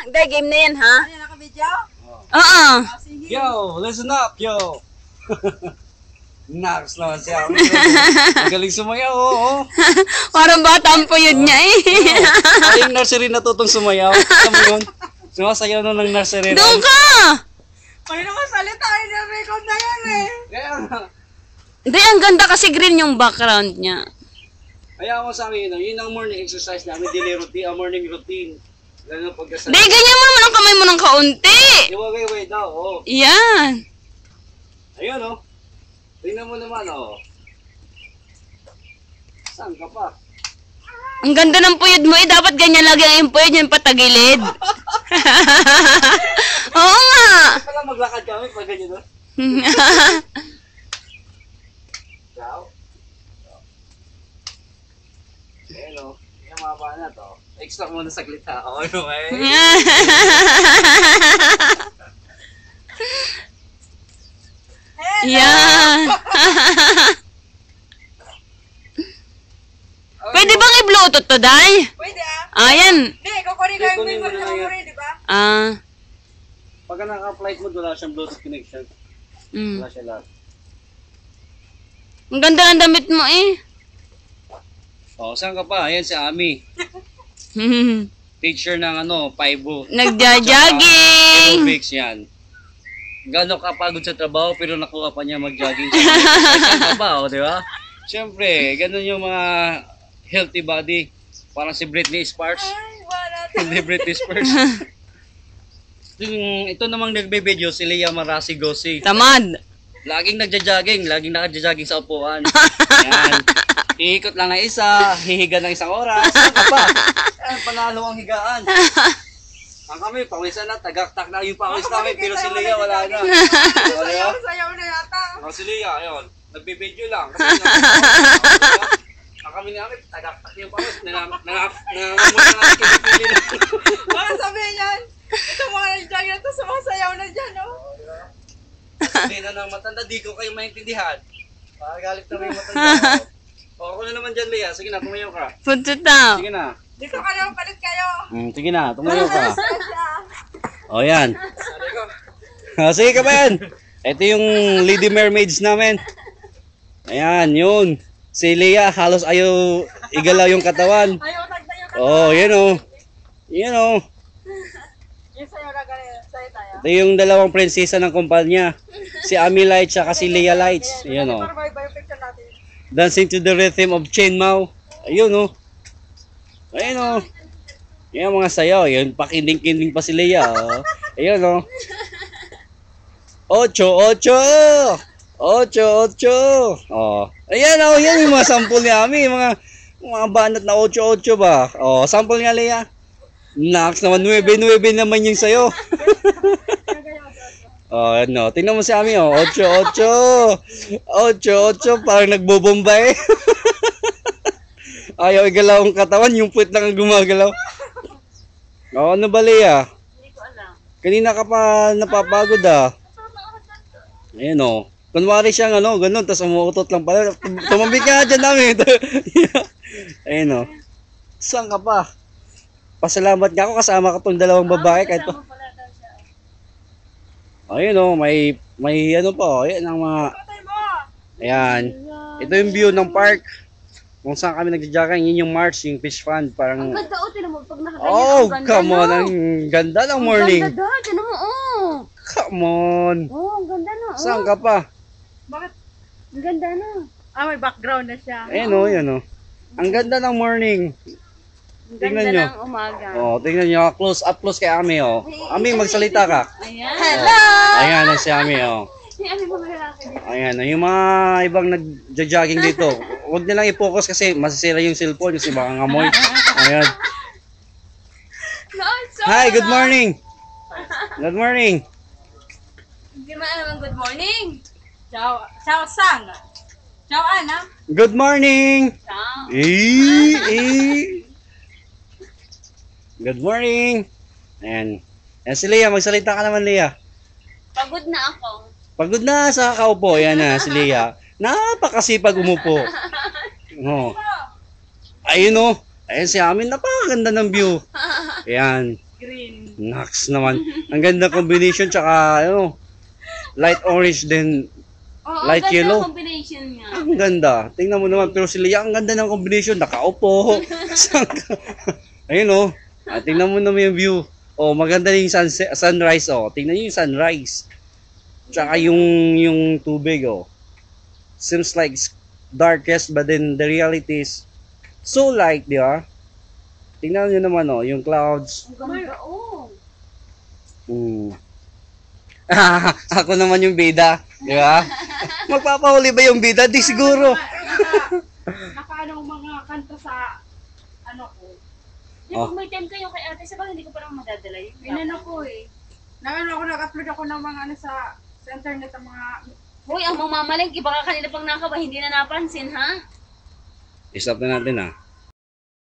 Hindi, game na yan, ha? Ano yan, naka-video? Oo. Sige. Yo, listen up, yo. Naks naman siya. Magaling sumayaw, oo. Parang bata ang puyod niya eh. Ay, yung nursery natutong sumayaw. Alam mo yun? Sumasayaw nun ng nursery. Doon ka! Pwede naman salita, record na yan eh. Kaya nga. Hindi, ang ganda kasi green yung background niya. Kaya ako sa amin, yun ang morning exercise namin, daily routine, morning routine. Lalo pagkasal. Hindi, ganyan mo naman ang kamay mo ng kaunti. Iwagay-way daw, oo. Yan. Ayun, oh. Tingnan mo naman, oh. Saan ka pa? Ang ganda ng puyod mo eh. Dapat ganyan lagi ang puyod yung patagilid. Oo nga. Pala maglakad kami pag ganyan, oh. Ciao. Ayun, oh. Yung mga ba na to. Extra muna saglit ha. Okay. Yan. Pwede bang i-bluetooth to, Day? Pwede ah. Ayan. Hindi, kukunin ko yung Kukunin mo memory na na lang memory, di ba? Pagka naka-flight mode, wala siyang Bluetooth connection. Wala siya lahat. Ang ganda ng damit mo eh. Oh, saan ka pa? Ayan si Ami. Teacher ng ano, Paibo. Nagja-jogging. Aerobics yan. Gano'n kapagod sa trabaho pero nakuha pa niya mag-jogging. Saan ka ba, oh, di ba? Siyempre, gano'n yung mga healthy body. Parang si Britney Spears. Ay, wala. Hindi Britney Spears. Ito namang nagbe-video si Leah Marasigosi. Tamad. Laging nagja-jogging, laging naka-jogging sa upuan. Yan. Iikot lang ng isa, hihiga ng isang oras. Saan ka pa? Yan, panalo ang higaan. Ang kami, pawisan na, tagaktak na yung pawis namin, pero si Leah wala na. Sayaw na yata. Ako si Leah, ayun, nagbibideo lang. Ang kami ni Amit, tagaktak yung pawis, nangangamoy na natin kinipili na. Baka sabihin yan. Ito mga nag-jogging na ito, sumasayaw na dyan, oh. Sabihin na ng matanda, di ko kayo maintindihan. Galit na may matanda. O, ako na naman dyan, Leah. Sige na, tumayo ka. Punta daw. Sige na. Dito kayo, palit kayo. Sige na, tumayo ka. Sasya. O, yan. Sige ka ba yan? Ito yung Lady Mermaids namin. Ayan, yun. Si Leah, halos ayaw igalaw yung katawan. Ayaw, tagtayo ka. Oh, yun o. Yun o. Yung sayaw na ganun, sayo tayo. Ito yung dalawang prinsesa ng kumpanya. Si Ami Lights at si Leah Lights. Ayan o. Para ba yung picture natin? Dancing to the rhythm of Chain Mao. Ayun o. Ayun o. Yan mga sayaw. Yun, pakinding-kinding pa si Leah. Oh. Ayun o. 8-8. 8-8. Oh. Ayan o. Yan yung mga sample ni Ami. Mga banat na 8-8 ba? Oh, sample nga Leah. Naks naman. 9-9 naman yung sayo. Oh, ano. Tingnan mo si Ami, oh. 8-8. 8-8. Parang nagbobombay. Ayaw igalaw ang katawan. Yung puwet lang ang gumagalaw. Oh, ano ba, Leah? Hindi ko alam. Kanina ka pa napapagod, ah. Ayan, oh. Kunwari siyang, ano, ganun. Tapos umuutot lang pala. Tumambik ka dyan namin. Ayan, oh. Saan ka pa? Pasalamat nga ako kasama ka tong dalawang babae. Kahit pa. Ayun o, may ano po, ayan ang mga, Patay mo. ayan. Ito yung view ng park. Kung saan kami nagja-jogging, yun yung march, yung fish pond, parang, Ang ganda o, tinan mo, pag nakaganyan, oh, ang ganda, come on, no? ang ganda ng morning. Ang ganda, tinan mo, oh. Come on. Oh, ang ganda no, oh. Saan ka pa? Bakit? Ang ganda no. Ah, may background na siya. Ayun o, yun o. Ang ganda ng morning. Ang Tingnan ganda nyo. ng umaga. Oh, tingnan nyo, close up close kay Ami o. Ami, magsalita ka. Ayan. Hello! Ayan na si Ami o. Yung ano mga lalaki dito? Ayan, yung mga ibang nagja-jogging dito, huwag nilang i-focus kasi masisira yung cellphone kasi baka ngamoy. Ayan. No, so, Hi, good morning. Good morning. Hindi man naman good morning. Ciao, ciao Sang. Ciao Ana. Good morning. Ciao. Good morning. Ayan. Ayan si Leah, magsalita ka naman Leah. Pagod na ako. Pagod na sa kakaupo. Ayan na si Leah. Napakasipag umupo. Oh. Ayun o. Ayan si Amin, napakaganda ng view. Ayan. Green. Naks naman. Ang ganda combination tsaka ano, light orange then Oo, Light ganda yellow. ang combination niya. ang ganda. Tingnan mo naman pero si Leah ang ganda ng combination, nakaupo. Ayun oh. Tingnan mo naman yung view. Oh, maganda yung sunrise oh. Tingnan niyo yung sunrise. Tsaka yung tubig oh. Seems like it's darkest but then the reality is so light, di ba? Tingnan niyo naman oh, yung clouds. Ang ganda, oh. Ako naman yung bida, di ba? Magpapahuli ba yung bida? Di siguro. Naka mga kanta sa ano ko. Yung pag may time kayo kay ate, sabang hindi ko parang madadala yun. Inano ko eh. Nag-upload ako ng mga ano sa internet ang mga Hoy, ang mamamalengke, baka kanila pang nakaba, hindi na napansin, ha? I-stop na natin ah.